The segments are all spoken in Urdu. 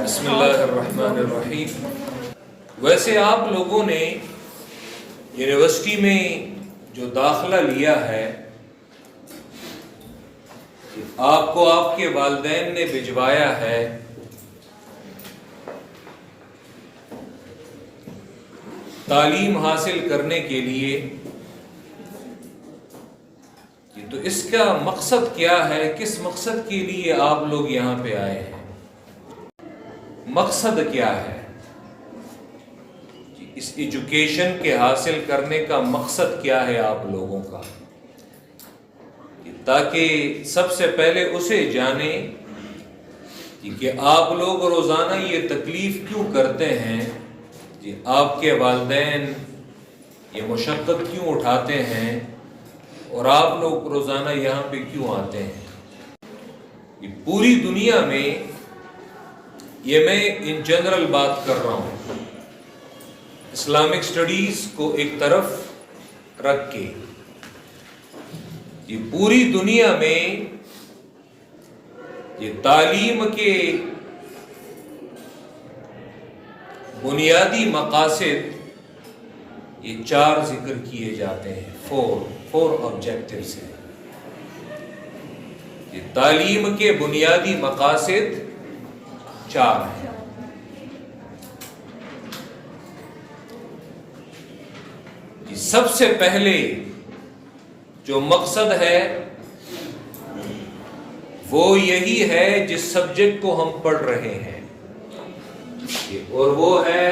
بسم اللہ الرحمن الرحیم۔ ویسے آپ لوگوں نے یونیورسٹی میں جو داخلہ لیا ہے، آپ کو آپ کے والدین نے بھجوایا ہے، تعلیم حاصل کرنے کے لیے، تو اس کا مقصد کیا ہے؟ کس مقصد کے لیے آپ لوگ یہاں پہ آئے ہیں؟ مقصد کیا ہے؟ اس ایجوکیشن کے حاصل کرنے کا مقصد کیا ہے آپ لوگوں کا؟ تاکہ سب سے پہلے اسے جانیں کہ آپ لوگ روزانہ یہ تکلیف کیوں کرتے ہیں، آپ کے والدین یہ مشقت کیوں اٹھاتے ہیں، اور آپ لوگ روزانہ یہاں پہ کیوں آتے ہیں۔ پوری دنیا میں یہ میں ان جنرل بات کر رہا ہوں، اسلامک سٹڈیز کو ایک طرف رکھ کے، یہ پوری دنیا میں یہ تعلیم کے بنیادی مقاصد یہ 4 ذکر کیے جاتے ہیں، 4 آبجیکٹیوز ہیں۔ یہ تعلیم کے بنیادی مقاصد 4 ہیں۔ سب سے پہلے جو مقصد ہے وہ یہی ہے جس سبجیکٹ کو ہم پڑھ رہے ہیں، اور وہ ہے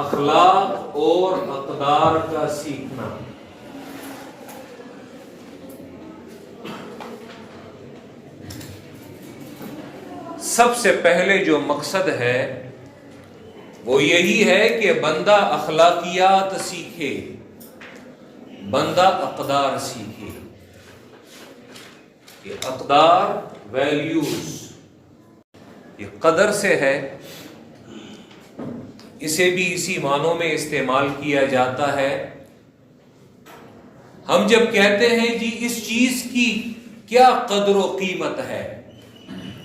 اخلاق اور اقدار کا سیکھنا۔ سب سے پہلے جو مقصد ہے وہ یہی ہے کہ بندہ اخلاقیات سیکھے، بندہ اقدار سیکھے۔ یہ اقدار ویلیوز، یہ قدر سے ہے، اسے بھی اسی معنوں میں استعمال کیا جاتا ہے۔ ہم جب کہتے ہیں جی اس چیز کی کیا قدر و قیمت ہے،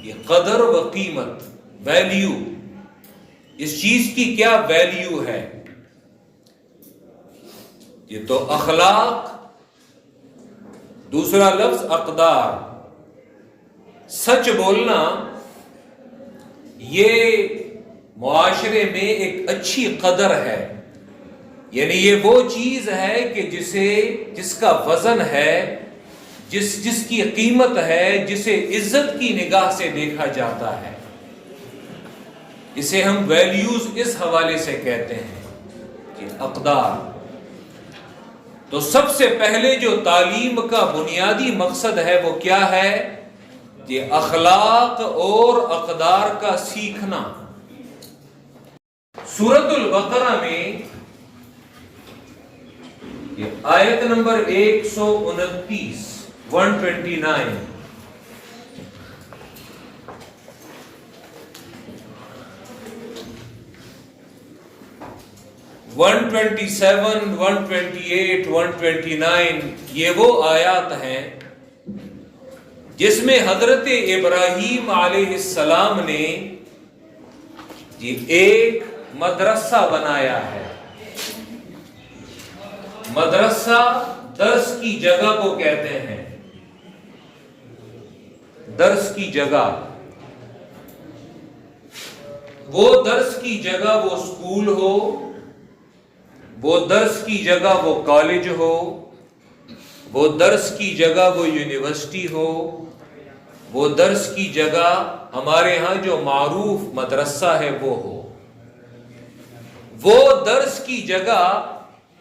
یہ قدر و قیمت، ویلیو، اس چیز کی کیا ویلیو ہے، یہ تو اخلاق، دوسرا لفظ اقدار۔ سچ بولنا یہ معاشرے میں ایک اچھی قدر ہے، یعنی یہ وہ چیز ہے کہ جس کا وزن ہے، جس کی قیمت ہے، جسے عزت کی نگاہ سے دیکھا جاتا ہے، اسے ہم ویلیوز اس حوالے سے کہتے ہیں کہ اقدار۔ تو سب سے پہلے جو تعلیم کا بنیادی مقصد ہے وہ کیا ہے؟ یہ اخلاق اور اقدار کا سیکھنا۔ سورۃ البقرہ میں یہ آیت نمبر 129 129 127 128 129 یہ وہ آیات ہیں جس میں حضرت ابراہیم علیہ السلام نے یہ ایک مدرسہ بنایا ہے۔ مدرسہ درس کی جگہ کو کہتے ہیں، درس کی جگہ۔ وہ درس کی جگہ وہ اسکول ہو، وہ درس کی جگہ وہ کالج ہو، وہ درس کی جگہ وہ یونیورسٹی ہو، وہ درس کی جگہ ہمارے ہاں جو معروف مدرسہ ہے وہ ہو۔ وہ درس کی جگہ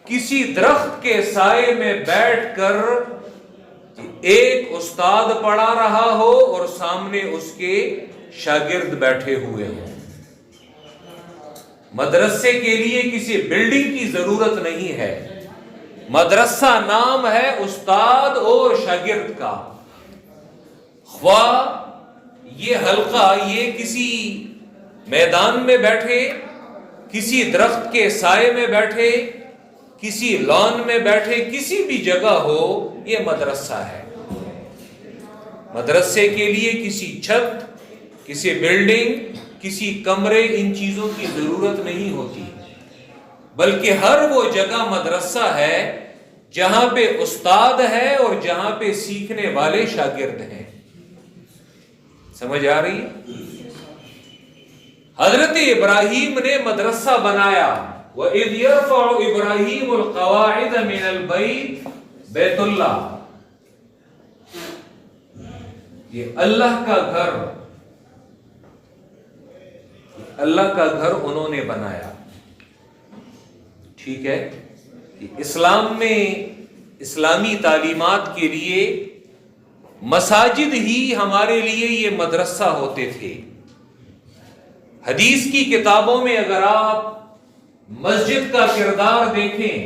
کسی درخت کے سائے میں بیٹھ کر ایک استاد پڑھا رہا ہو اور سامنے اس کے شاگرد بیٹھے ہوئے ہوں۔ مدرسے کے لیے کسی بلڈنگ کی ضرورت نہیں ہے، مدرسہ نام ہے استاد اور شاگرد کا۔ خواہ یہ حلقہ یہ کسی میدان میں بیٹھے، کسی درخت کے سائے میں بیٹھے، کسی لان میں بیٹھے، کسی بھی جگہ ہو، یہ مدرسہ ہے۔ مدرسے کے لیے کسی چھت کسی بلڈنگ، کسی کمرے، ان چیزوں کی ضرورت نہیں ہوتی، بلکہ ہر وہ جگہ مدرسہ ہے جہاں پہ استاد ہے اور جہاں پہ سیکھنے والے شاگرد ہیں۔ سمجھ آ رہی ہے؟ حضرت ابراہیم نے مدرسہ بنایا، وَإِذْ يَرْفَعُ إِبْرَاهِيمُ الْقَوَاعِدَ مِنَ الْبَيْتِ بیت اللہ، یہ اللہ کا گھر، اللہ کا گھر انہوں نے بنایا۔ ٹھیک ہے، اسلام میں اسلامی تعلیمات کے لیے مساجد ہی ہمارے لیے یہ مدرسہ ہوتے تھے۔ حدیث کی کتابوں میں اگر آپ مسجد کا کردار دیکھیں،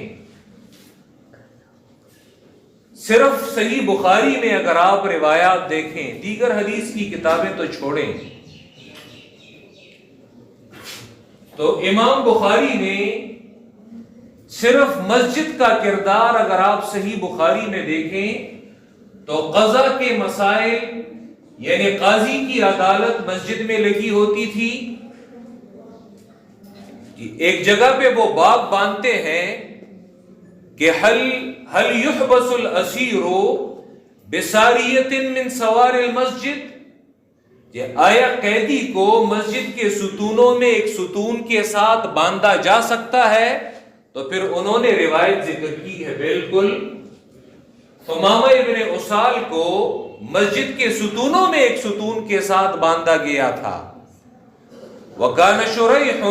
صرف صحیح بخاری میں اگر آپ روایات دیکھیں، دیگر حدیث کی کتابیں تو چھوڑیں، تو امام بخاری نے صرف مسجد کا کردار اگر آپ صحیح بخاری میں دیکھیں تو قضا کے مسائل، یعنی قاضی کی عدالت مسجد میں لگی ہوتی تھی۔ ایک جگہ پہ وہ باب باندھتے ہیں کہ هل يحبس الاسیر بساریۃ من سوار المسجد، یہ آیا قیدی کو مسجد کے ستونوں میں ایک ستون کے ساتھ باندھا جا سکتا ہے؟ تو پھر انہوں نے روایت ذکر کی ہے، بالکل ثمامہ ابن اسال کو مسجد کے ستونوں میں ایک ستون کے ساتھ باندھا گیا تھا۔ وَكَانَ شُرَيْحٌ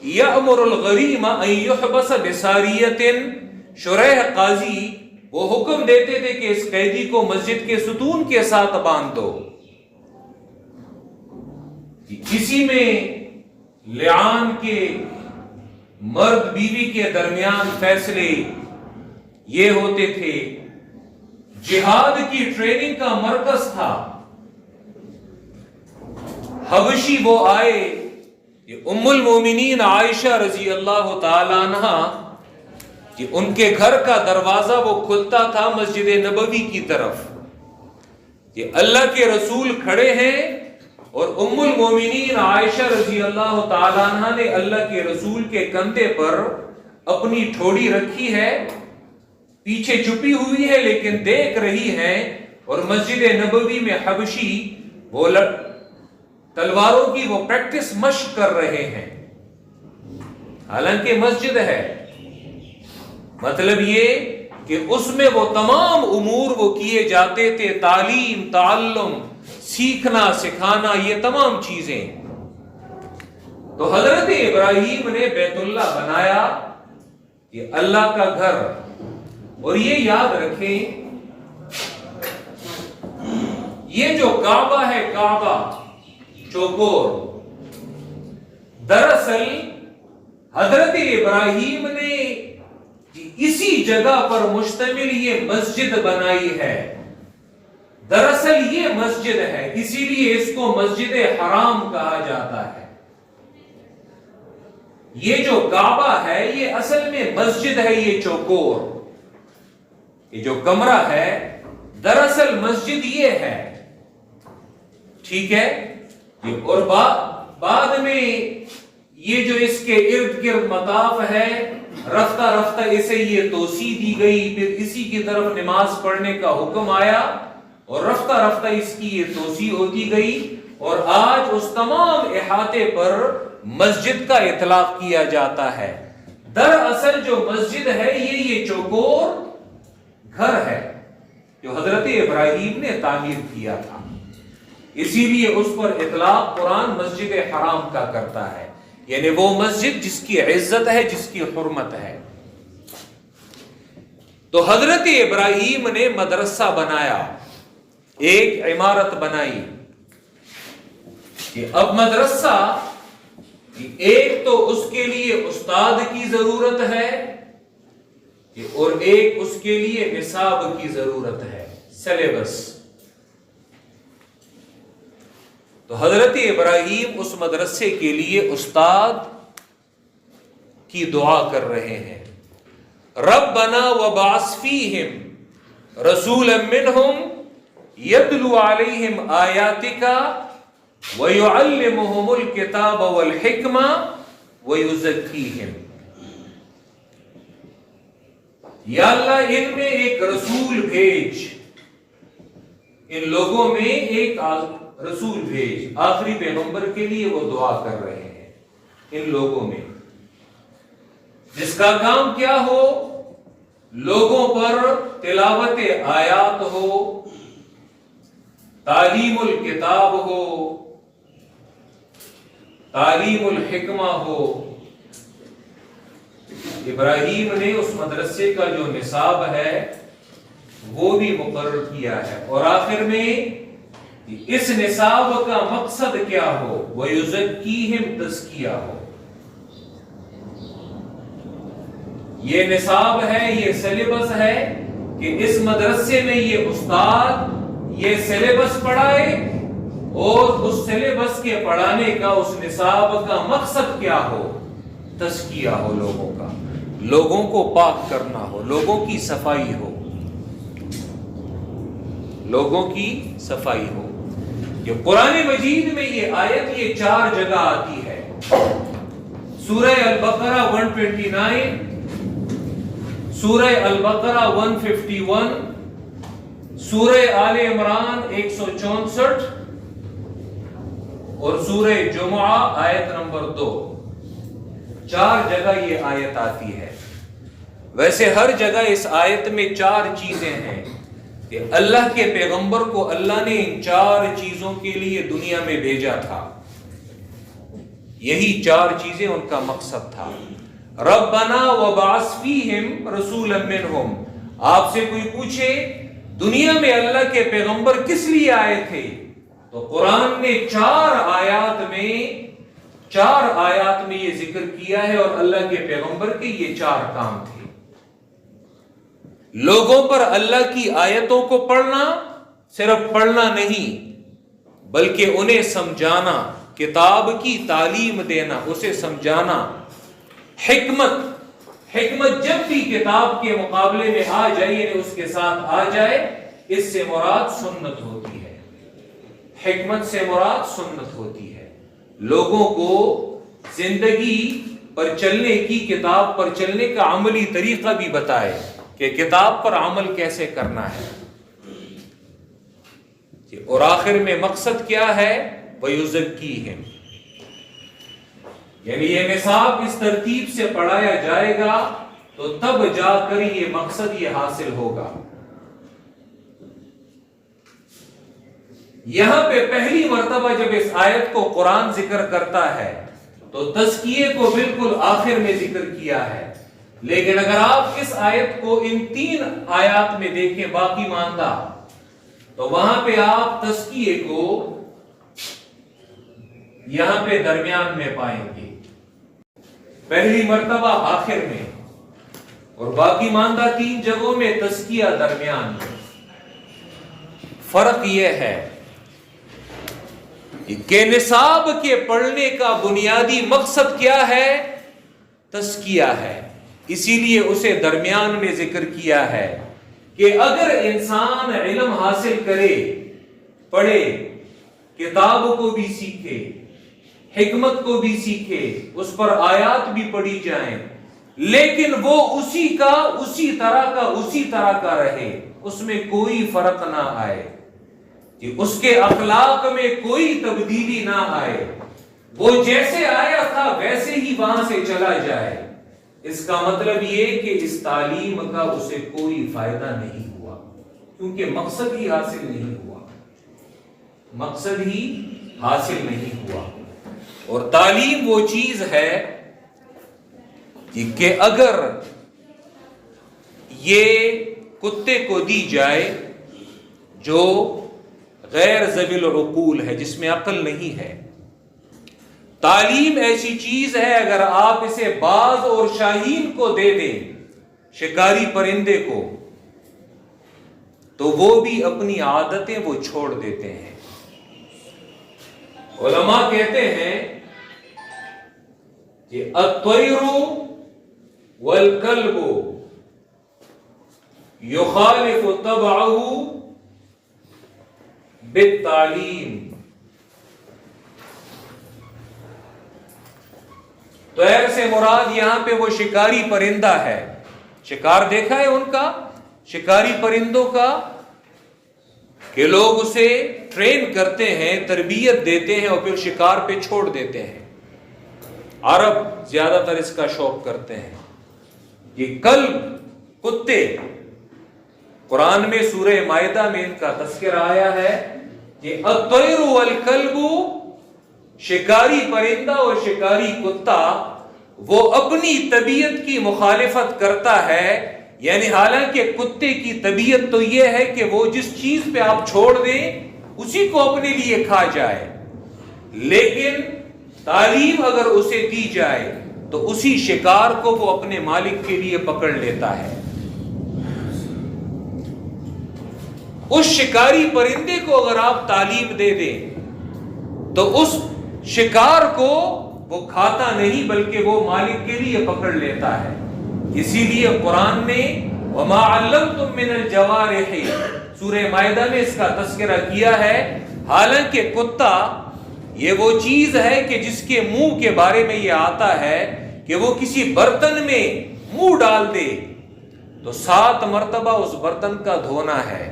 يَأْمُرُ الْغَرِيمَ أَن يُحْبَسَ بِسَارِيَةٍ، شریح قاضی وہ حکم دیتے تھے کہ اس قیدی کو مسجد کے ستون کے ساتھ باندھ دو۔ اسی میں لعان کے مرد بیوی کے درمیان فیصلے یہ ہوتے تھے۔ جہاد کی ٹریننگ کا مرکز تھا۔ حبشی وہ آئے، یہ ام المومنین عائشہ رضی اللہ تعالی عنہا، کہ ان کے گھر کا دروازہ وہ کھلتا تھا مسجد نبوی کی طرف، کہ اللہ کے رسول کھڑے ہیں اور ام المومنین عائشہ رضی اللہ تعالی عنہ نے اللہ کے رسول کے کندھے پر اپنی ٹھوڑی رکھی ہے، پیچھے چھپی ہوئی ہے لیکن دیکھ رہی ہے، اور مسجد نبوی میں حبشی وہ تلواروں کی وہ پریکٹس مشق کر رہے ہیں، حالانکہ مسجد ہے۔ مطلب یہ کہ اس میں وہ تمام امور وہ کیے جاتے تھے، تعلیم، تعلم، سیکھنا، سکھانا، یہ تمام چیزیں۔ تو حضرت ابراہیم نے بیت اللہ بنایا، یہ اللہ کا گھر۔ اور یہ یاد رکھیں، یہ جو کعبہ ہے، کعبہ چوکور، دراصل حضرت ابراہیم نے اسی جگہ پر مشتمل یہ مسجد بنائی ہے۔ دراصل یہ مسجد ہے، اسی لیے اس کو مسجد حرام کہا جاتا ہے۔ یہ جو کعبہ ہے یہ اصل میں مسجد ہے، یہ چوکور، یہ جو کمرہ ہے دراصل مسجد یہ ہے۔ ٹھیک ہے، اور بعد میں یہ جو اس کے ارد گرد مطاف ہے، رفتہ رفتہ اسے یہ توسیع دی گئی، پھر اسی کی طرف نماز پڑھنے کا حکم آیا، اور رفتہ رفتہ اس کی یہ توسیع ہوتی گئی، اور آج اس تمام احاطے پر مسجد کا اطلاق کیا جاتا ہے۔ دراصل جو مسجد ہے یہ چوکور گھر ہے جو حضرت ابراہیم نے تعمیر کیا تھا، اسی لیے اس پر اطلاق قرآن مسجد حرام کا کرتا ہے، یعنی وہ مسجد جس کی عزت ہے، جس کی حرمت ہے۔ تو حضرت ابراہیم نے مدرسہ بنایا، ایک عمارت بنائی، کہ اب مدرسہ ایک تو اس کے لیے استاد کی ضرورت ہے، اور ایک اس کے لیے نصاب کی ضرورت ہے، سلیبس۔ تو حضرت ابراہیم اس مدرسے کے لیے استاد کی دعا کر رہے ہیں، ربنا وبعث فیہم رسولا منہم یتلو علیہم آیاتک وَيُعَلِّمُهُمُ الْكِتَابَ وَالْحِكْمَةَ وَيُزَكِّيهِمْ. یا اللہ ان میں ایک رسول بھیج، ان لوگوں میں ایک رسول بھیج. آخری پیغمبر کے لیے وہ دعا کر رہے ہیں ان لوگوں میں، جس کا کام کیا ہو؟ لوگوں پر تلاوت آیات ہو، تعلیم الکتاب ہو، تعلیم الحکمہ ہو. ابراہیم نے اس مدرسے کا جو نصاب ہے وہ بھی مقرر کیا ہے، اور آخر میں اس نصاب کا مقصد کیا ہو؟ وَيُزَكِّيهِمْ، تزکیہ ہو. یہ نصاب ہے، یہ سلیبس ہے کہ اس مدرسے میں یہ استاد یہ سلیبس پڑھائے، اور اس سلیبس کے پڑھانے کا، اس نصاب کا مقصد کیا ہو؟ تزکیہ ہو لوگوں کا، لوگوں کو پاک کرنا ہو، لوگوں کی صفائی ہو، لوگوں کی صفائی ہو. یہ قرآن مجید میں یہ آیت یہ 4 جگہ آتی ہے. سورہ البقرہ 129، سورہ البقرہ 151، سورہ آل عمران 164 اور سورہ جمعہ آیت نمبر 2. 4 جگہ یہ آیت آتی ہے. ویسے ہر جگہ اس آیت میں 4 چیزیں ہیں کہ اللہ کے پیغمبر کو اللہ نے ان 4 چیزوں کے لیے دنیا میں بھیجا تھا. یہی 4 چیزیں ان کا مقصد تھا. ربنا وبعث فیہم رسولا منہم. آپ سے کوئی پوچھے دنیا میں اللہ کے پیغمبر کس لیے آئے تھے، تو قرآن نے 4 آیات میں یہ ذکر کیا ہے، اور اللہ کے پیغمبر کے یہ 4 کام تھے. لوگوں پر اللہ کی آیتوں کو پڑھنا، صرف پڑھنا نہیں بلکہ انہیں سمجھانا، کتاب کی تعلیم دینا، اسے سمجھانا. حکمت جب بھی کتاب کے مقابلے میں آ جائے، یعنی اس کے ساتھ آ جائے، اس سے مراد سنت ہوتی ہے. حکمت سے مراد سنت ہوتی ہے. لوگوں کو زندگی پر چلنے کی، کتاب پر چلنے کا عملی طریقہ بھی بتائے کہ کتاب پر عمل کیسے کرنا ہے. اور آخر میں مقصد کیا ہے؟ وَيُزَكِّيهِمْ. یعنی یہ نصاب اس ترتیب سے پڑھایا جائے گا تو تب جا کر یہ مقصد یہ حاصل ہوگا. یہاں پہ پہلی مرتبہ جب اس آیت کو قرآن ذکر کرتا ہے تو تزکیے کو بالکل آخر میں ذکر کیا ہے. لیکن اگر آپ اس آیت کو ان 3 آیات میں دیکھیں باقی ماندہ، تو وہاں پہ آپ تزکیے کو یہاں پہ درمیان میں پائیں گے، پہلی مرتبہ آخر میں، اور باقی ماندہ 3 جگہوں میں تزکیہ درمیان میں. فرق یہ ہے کہ نصاب کے پڑھنے کا بنیادی مقصد کیا ہے؟ تزکیہ ہے. اسی لیے اسے درمیان میں ذکر کیا ہے کہ اگر انسان علم حاصل کرے، پڑھے، کتاب کو بھی سیکھے، حکمت کو بھی سیکھے، اس پر آیات بھی پڑھی جائیں، لیکن وہ اسی طرح کا رہے، اس میں کوئی فرق نہ آئے، کہ اس کے اخلاق میں کوئی تبدیلی نہ آئے، وہ جیسے آیا تھا ویسے ہی وہاں سے چلا جائے، اس کا مطلب یہ کہ اس تعلیم کا اسے کوئی فائدہ نہیں ہوا، کیونکہ مقصد ہی حاصل نہیں ہوا. اور تعلیم وہ چیز ہے کہ اگر یہ کتے کو دی جائے جو غیر ذوی العقول ہے، جس میں عقل نہیں ہے، تعلیم ایسی چیز ہے اگر آپ اسے باز اور شاہین کو دے دیں، شکاری پرندے کو، تو وہ بھی اپنی عادتیں وہ چھوڑ دیتے ہیں. علماء کہتے ہیں کہ الطیر والکلب یخالف طبعه بالتعلیم. طیر سے مراد یہاں پہ وہ شکاری پرندہ ہے. شکار دیکھا ہے ان کا، شکاری پرندوں کا، کہ لوگ اسے ٹرین کرتے ہیں، تربیت دیتے ہیں اور پھر شکار پہ چھوڑ دیتے ہیں. عرب زیادہ تر اس کا شوق کرتے ہیں. یہ کلب، کتے، قرآن میں سورہ مائدہ میں ان کا تذکرہ آیا ہے. یہ الطیر والکلب، شکاری پرندہ اور شکاری کتا، وہ اپنی طبیعت کی مخالفت کرتا ہے. یعنی حالانکہ کتے کی طبیعت تو یہ ہے کہ وہ جس چیز پہ آپ چھوڑ دیں اسی کو اپنے لیے کھا جائے، لیکن تعلیم اگر اسے دی جائے تو اسی شکار کو وہ اپنے مالک کے لیے پکڑ لیتا ہے. اس شکاری پرندے کو اگر آپ تعلیم دے دیں تو اس شکار کو وہ کھاتا نہیں بلکہ وہ مالک کے لیے پکڑ لیتا ہے. اسی لیے قرآن نے وَمَا عَلَّمْتُم مِّنَ الْجَوَارِحِ سورہ مائدہ میں اس کا تذکرہ کیا ہے. حالانکہ کتا یہ وہ چیز ہے کہ جس کے منہ کے بارے میں یہ آتا ہے کہ وہ کسی برتن میں منہ ڈال دے تو 7 مرتبہ اس برتن کا دھونا ہے،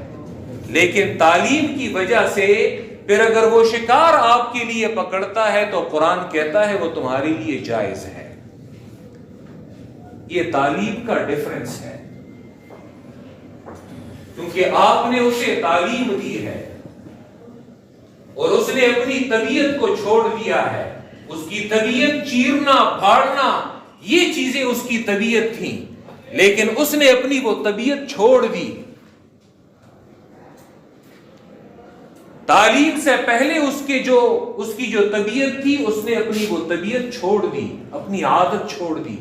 لیکن تعلیم کی وجہ سے پھر اگر وہ شکار آپ کے لیے پکڑتا ہے تو قرآن کہتا ہے وہ تمہارے لیے جائز ہے. یہ تعلیم کا ڈیفرنس ہے، کیونکہ آپ نے اسے تعلیم دی ہے اور اس نے اپنی طبیعت کو چھوڑ دیا ہے. اس کی طبیعت چیرنا، پھاڑنا، یہ چیزیں اس کی طبیعت تھیں، لیکن اس نے اپنی وہ طبیعت چھوڑ دی. تعلیم سے پہلے اس کی جو طبیعت تھی اس نے اپنی وہ طبیعت چھوڑ دی، اپنی عادت چھوڑ دی.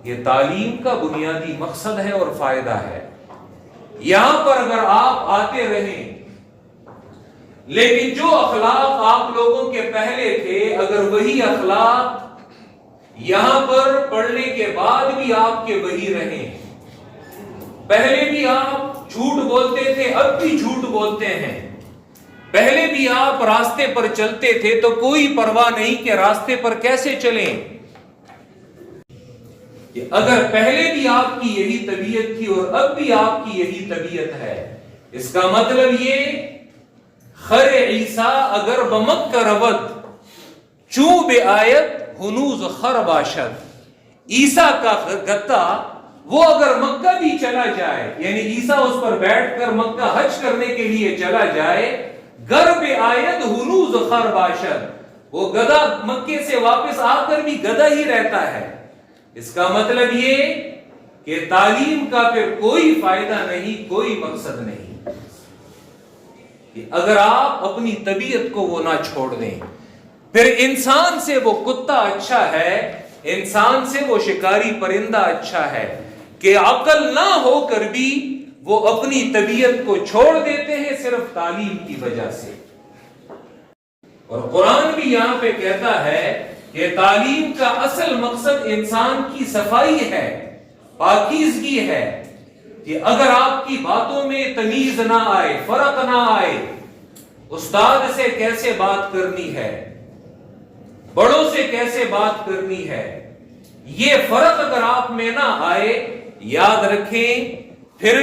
یہ تعلیم کا بنیادی مقصد ہے اور فائدہ ہے. یہاں پر اگر آپ آتے رہیں لیکن جو اخلاق آپ لوگوں کے پہلے تھے اگر وہی اخلاق یہاں پر پڑھنے کے بعد بھی آپ کے وہی رہیں، پہلے بھی آپ جھوٹ بولتے تھے اب بھی جھوٹ بولتے ہیں، پہلے بھی آپ راستے پر چلتے تھے تو کوئی پرواہ نہیں کہ راستے پر کیسے چلیں. کہ اگر پہلے بھی آپ کی یہی طبیعت تھی اور اب بھی آپ کی یہی طبیعت ہے، اس کا مطلب یہ خر عیسیٰ اگر بمکہ رود چوں بے آیت ہنوز خر باشد. عیسیٰ کا گتا وہ اگر مکہ بھی چلا جائے، یعنی عیسیٰ اس پر بیٹھ کر مکہ حج کرنے کے لیے چلا جائے، گر بے آیت ہنوز خر باشد، وہ گدھا مکے سے واپس آ کر بھی گدھا ہی رہتا ہے. اس کا مطلب یہ کہ تعلیم کا پھر کوئی فائدہ نہیں، کوئی مقصد نہیں کہ اگر آپ اپنی طبیعت کو وہ نہ چھوڑ دیں. پھر انسان سے وہ کتا اچھا ہے، انسان سے وہ شکاری پرندہ اچھا ہے کہ عقل نہ ہو کر بھی وہ اپنی طبیعت کو چھوڑ دیتے ہیں صرف تعلیم کی وجہ سے. اور قرآن بھی یہاں پہ کہتا ہے کہ تعلیم کا اصل مقصد انسان کی صفائی ہے، پاکیزگی ہے. کہ اگر آپ کی باتوں میں تمیز نہ آئے، فرق نہ آئے، استاد سے کیسے بات کرنی ہے، بڑوں سے کیسے بات کرنی ہے، یہ فرق اگر آپ میں نہ آئے، یاد رکھیں پھر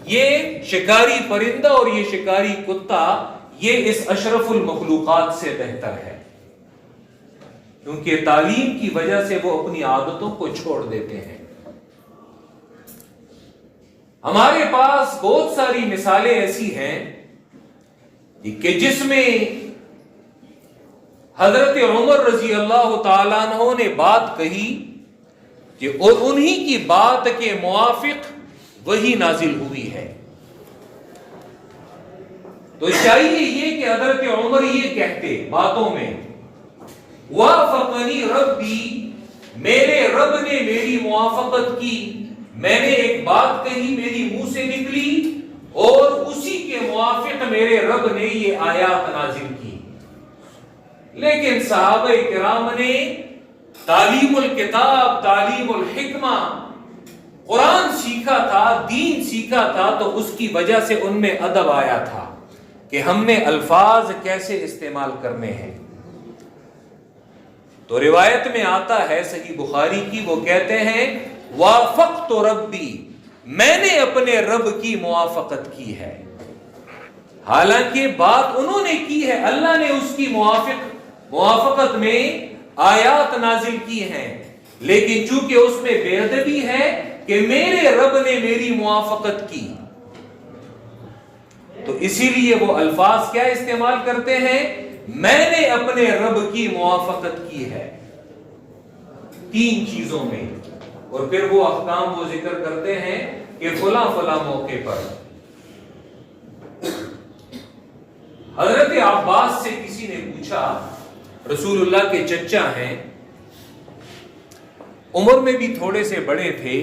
یہ شکاری پرندہ اور یہ شکاری کتا یہ اس اشرف المخلوقات سے بہتر ہے، کیونکہ تعلیم کی وجہ سے وہ اپنی عادتوں کو چھوڑ دیتے ہیں. ہمارے پاس بہت ساری مثالیں ایسی ہیں کہ جس میں حضرت عمر رضی اللہ تعالیٰ عنہ نے بات کہی کہ اور انہی کی بات کے موافق وہی نازل ہوئی ہے. تو چاہیے یہ کہ حضرت عمر یہ کہتے باتوں میں، وافقنی ربی، میرے رب نے میری موافقت کی، میں نے ایک بات کہی میری منہ سے نکلی اور اسی کے موافق میرے رب نے یہ آیات نازل کی. لیکن صحابہ کرام نے تعلیم الکتاب، تعلیم الحکمہ، قرآن سیکھا تھا، دین سیکھا تھا، تو اس کی وجہ سے ان میں ادب آیا تھا کہ ہم نے الفاظ کیسے استعمال کرنے ہیں. تو روایت میں آتا ہے صحیح بخاری کی، وہ کہتے ہیں وافقت ربی، میں نے اپنے رب کی موافقت کی ہے. حالانکہ بات انہوں نے کی ہے، اللہ نے اس کی موافقت میں آیات نازل کی ہیں، لیکن چونکہ اس میں بے ادبی ہے کہ میرے رب نے میری موافقت کی، تو اسی لیے وہ الفاظ کیا استعمال کرتے ہیں؟ میں نے اپنے رب کی موافقت کی ہے 3 چیزوں میں. اور پھر وہ احکام وہ ذکر کرتے ہیں کہ فلاں فلاں موقع پر. حضرت عباس سے کسی نے پوچھا، رسول اللہ کے چچا ہیں، عمر میں بھی تھوڑے سے بڑے تھے.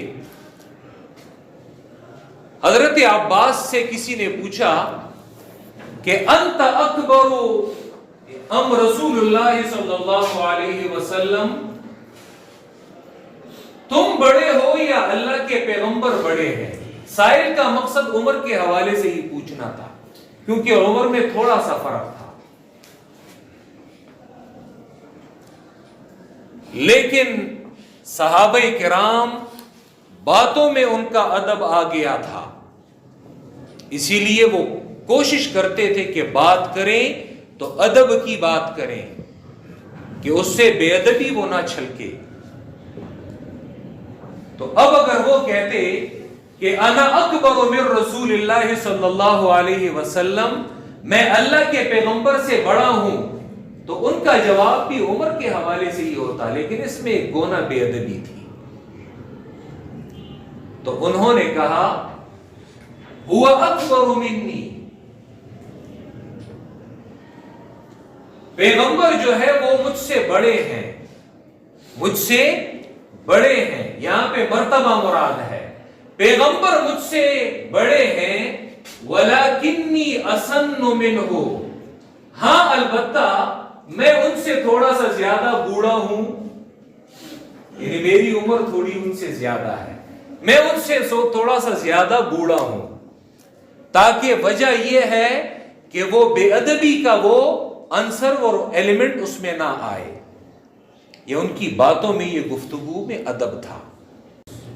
حضرت عباس سے کسی نے پوچھا کہ انت اکبر ام رسول اللہ صلی اللہ علیہ وسلم، تم بڑے ہو یا اللہ کے پیغمبر بڑے ہیں؟ سائل کا مقصد عمر کے حوالے سے ہی پوچھنا تھا، کیونکہ عمر میں تھوڑا سا فرق تھا. لیکن صحابہ کرام باتوں میں ان کا ادب آ گیا تھا، اسی لیے وہ کوشش کرتے تھے کہ بات کریں تو ادب کی بات کریں، کہ اس سے بے ادبی وہ نہ چھلکے. تو اب اگر وہ کہتے کہ انا اکبر من رسول اللہ صلی اللہ علیہ وسلم، میں اللہ کے پیغمبر سے بڑا ہوں، تو ان کا جواب بھی عمر کے حوالے سے ہی ہوتا، لیکن اس میں ایک گونا بے ادبی تھی. تو انہوں نے کہا هو اکبر منی، پیغمبر جو ہے وہ مجھ سے بڑے ہیں، مجھ سے بڑے ہیں. یہاں پہ مرتبہ مراد ہے، پیغمبر مجھ سے بڑے ہیں. وَلَكِنِّي أَسَنُّ مِنْهُ، ہاں البتہ میں ان سے تھوڑا سا زیادہ بوڑھا ہوں، یعنی میری عمر تھوڑی ان سے زیادہ ہے، میں ان سے تھوڑا سا زیادہ بوڑھا ہوں. تاکہ وجہ یہ ہے کہ وہ بے ادبی کا وہ عنصر اور ایلیمنٹ اس میں نہ آئے. یہ ان کی باتوں میں، یہ گفتگو میں ادب تھا.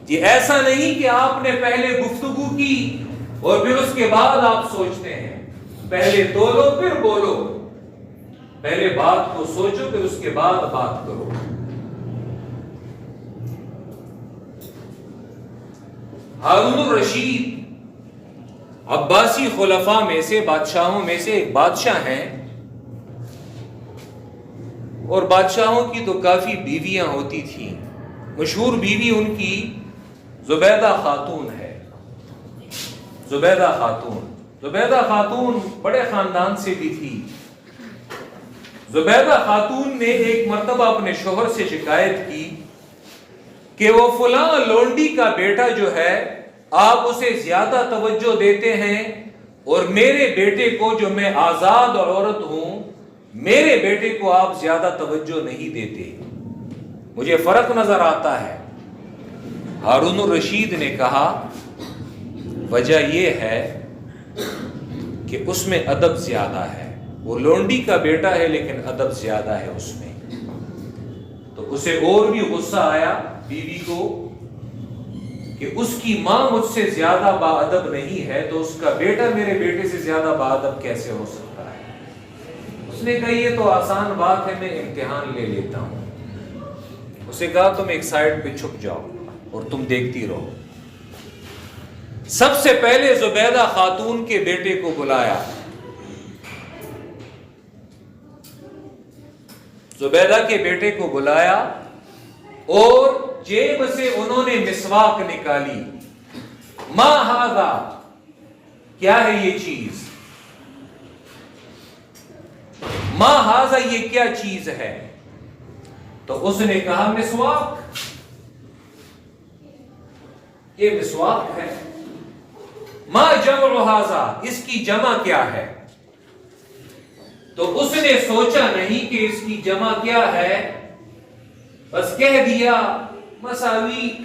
یہ ایسا نہیں کہ آپ نے پہلے گفتگو کی اور پھر اس کے بعد آپ سوچتے ہیں. پہلے تولو پھر بولو، پہلے بات کو سوچو پھر اس کے بعد بات کرو. ہارون الرشید عباسی خلفاء میں سے، بادشاہوں میں سے ایک بادشاہ ہیں، اور بادشاہوں کی تو کافی بیویاں ہوتی تھیں. مشہور بیوی ان کی زبیدہ خاتون ہے. زبیدہ خاتون بڑے خاندان سے بھی تھی. زبیدہ خاتون نے ایک مرتبہ اپنے شوہر سے شکایت کی کہ وہ فلاں لونڈی کا بیٹا جو ہے آپ اسے زیادہ توجہ دیتے ہیں، اور میرے بیٹے کو، جو میں آزاد عورت ہوں، میرے بیٹے کو آپ زیادہ توجہ نہیں دیتے، مجھے فرق نظر آتا ہے. ہارون الرشید نے کہا وجہ یہ ہے کہ اس میں ادب زیادہ ہے. وہ لونڈی کا بیٹا ہے لیکن ادب زیادہ ہے اس میں. تو اسے اور بھی غصہ آیا بیوی کو کہ اس کی ماں مجھ سے زیادہ با ادب نہیں ہے، تو اس کا بیٹا میرے بیٹے سے زیادہ با ادب کیسے ہو سکتا ہے؟ اس نے کہا یہ تو آسان بات ہے، میں امتحان لے لیتا ہوں. اسے کہا تم ایک سائڈ پہ چھپ جاؤ اور تم دیکھتی رہو. سب سے پہلے زبیدہ خاتون کے بیٹے کو بلایا. زبیدہ کے بیٹے کو بلایا اور جیب سے انہوں نے مسواک نکالی. ما ھذا، کیا ہے یہ چیز؟ ما ھذا، یہ کیا چیز ہے؟ تو اس نے کہا مسواک، یہ مسواک ہے. ما جمع ھذا، اس کی جمع کیا ہے؟ تو اس نے سوچا نہیں کہ اس کی جمع کیا ہے، بس کہہ دیا مساویک.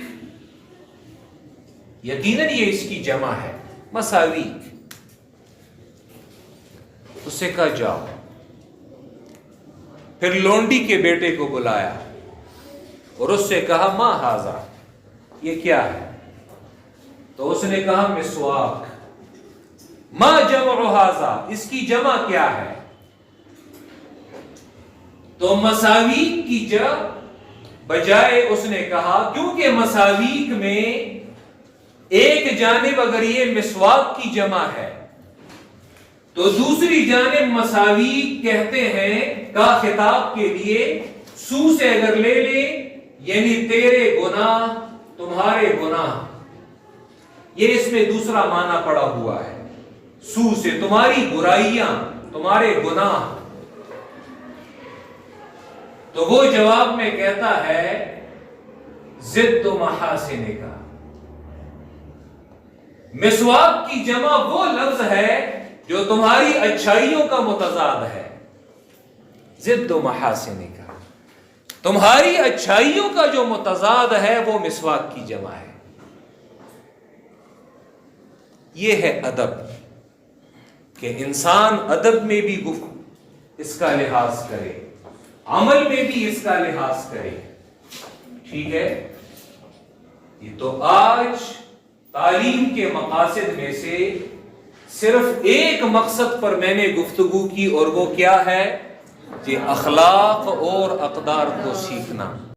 یقیناً یہ اس کی جمع ہے، مساویک. اس سے کہا جاؤ پھر لونڈی کے بیٹے کو بلایا اور اس سے کہا ما ہاذا، یہ کیا ہے؟ تو اس نے کہا مسواک۔ ما جمع ہاذا، اس کی جمع کیا ہے؟ تو مساویک کی بجائے اس نے کہا کیونکہ مساویک میں ایک جانب اگر یہ مسواک کی جمع ہے تو دوسری جانب مساویک کہتے ہیں کا خطاب کے لیے سو سے اگر لے لیں یعنی تیرے گناہ تمہارے گناہ، یہ اس میں دوسرا معنی پڑا ہوا ہے۔ سو سے تمہاری برائیاں، تمہارے گناہ۔ تو وہ جواب میں کہتا ہے ضد محاسن کا۔ مسواک کی جمع وہ لفظ ہے جو تمہاری اچھائیوں کا متضاد ہے، ضد محاسن کا، تمہاری اچھائیوں کا جو متضاد ہے وہ مسواک کی جمع ہے۔ یہ ہے ادب، کہ انسان ادب میں بھی اس کا لحاظ کرے، عمل میں بھی اس کا لحاظ کرے۔ ٹھیک ہے، یہ تو آج تعلیم کے مقاصد میں سے صرف ایک مقصد پر میں نے گفتگو کی، اور وہ کیا ہے؟ کہ اخلاق اور اقدار کو سیکھنا۔